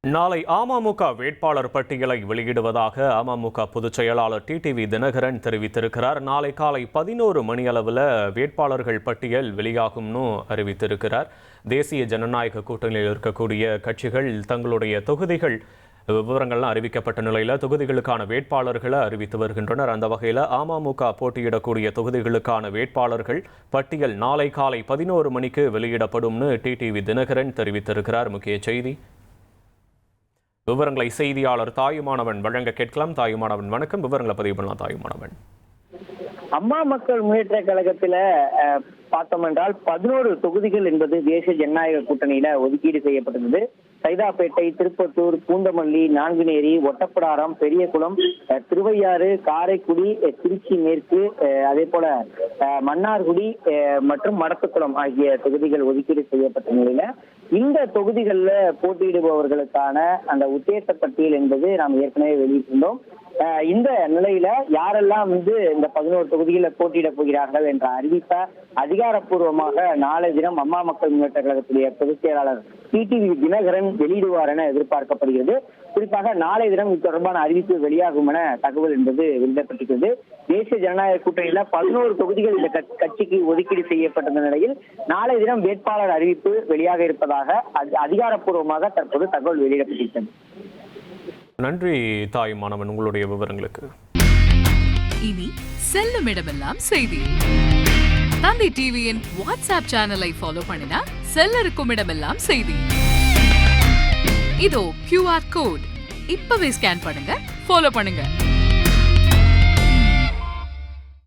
நாளை அமமுக வேட்பாளர் பட்டியலை வெளியிடுவதாக அமமுக பொதுச் செயலாளர் டிடிவி தினகரன் தெரிவித்திருக்கிறார். நாளை காலை 11 மணியளவில் வேட்பாளர்கள் பட்டியல் வெளியாகும்னு அறிவித்திருக்கிறார். தேசிய ஜனநாயக கூட்டணியில் இருக்கக்கூடிய கட்சிகள் தங்களுடைய தொகுதிகள் விவரங்கள்லாம் அறிவிக்கப்பட்ட நிலையில் தொகுதிகளுக்கான வேட்பாளர்களை அறிவித்து வருகின்றனர். அந்த வகையில் அமமுக போட்டியிடக்கூடிய தொகுதிகளுக்கான வேட்பாளர்கள் பட்டியல் நாளை காலை 11 மணிக்கு வெளியிடப்படும்னு டிடிவி தினகரன் தெரிவித்திருக்கிறார். முக்கிய செய்தி விவரங்களை செய்தியாளர் தாயுமானவன் வழங்க கேட்கலாம். தாயுமானவன் வணக்கம். விவரங்களை பதிவு பண்ணலாம். தாயுமானவன், அம்மா மக்கள் முன்னேற்ற கழகத்துல பார்த்தோம் என்றால் 11 தொகுதிகள் என்பது தேசிய ஜனநாயக கூட்டணியில ஒதுக்கீடு செய்யப்பட்டிருந்தது. சைதாப்பேட்டை, திருப்பத்தூர், பூந்தமல்லி, நான்குநேரி, ஒட்டப்பிடாரம், பெரியகுளம், திருவையாறு, காரைக்குடி, திருச்சி மேற்கு, அதே போல மன்னார்குடி மற்றும் மடத்துக்குளம் ஆகிய தொகுதிகள் ஒதுக்கீடு செய்யப்பட்ட நிலையில இந்த தொகுதிகளில் போட்டியிடுபவர்களுக்கான அந்த உத்தேச பட்டியல் என்பது நாம் ஏற்கனவே வெளியிட்டிருந்தோம். இந்த நிலையில யாரெல்லாம் இந்த 11 தொகுதிகளில் போட்டியிட போகிறார்கள் என்ற அறிவிப்பை அதிகாரப்பூர்வமாக நாளை தினம் அம்மா மக்கள் முன்னேற்ற கழகத்துடைய பொதுச் செயலாளர் டிடிவி தினகரன் வெளியிடுவார் என எதிர்பார்க்கப்படுகிறது. குறிப்பாக நாளை தினம் இது தொடர்பான அறிவிப்பு வெளியாகும் என தகவல் என்பது வெளியிடப்பட்டிருக்கிறது. தேசிய ஜனநாயக கூட்டணியில 11 தொகுதிகள் இந்த கட்சிக்கு ஒதுக்கீடு செய்யப்பட்ட நிலையில் நாளை தினம் வேட்பாளர் அறிவிப்பு வெளியாக இருப்பதாக அதிகாரப்பூர்வமாக தற்போது தகவல் வெளியிடப்பட்டிருக்கிறது. நன்றி தாயுமானவன் உங்களுடைய விவரங்களுக்கு. இனி செல்லும் இடமெல்லாம் செய்தி. தந்தை டிவியின் வாட்ஸ்அப் சேனலை ஃபாலோ பண்ணினா செல்லருக்கும் இடமெல்லாம் செய்தி. இதோ QR கோட் இப்பவே ஸ்கேன் பண்ணுங்க, ஃபாலோ பண்ணுங்க.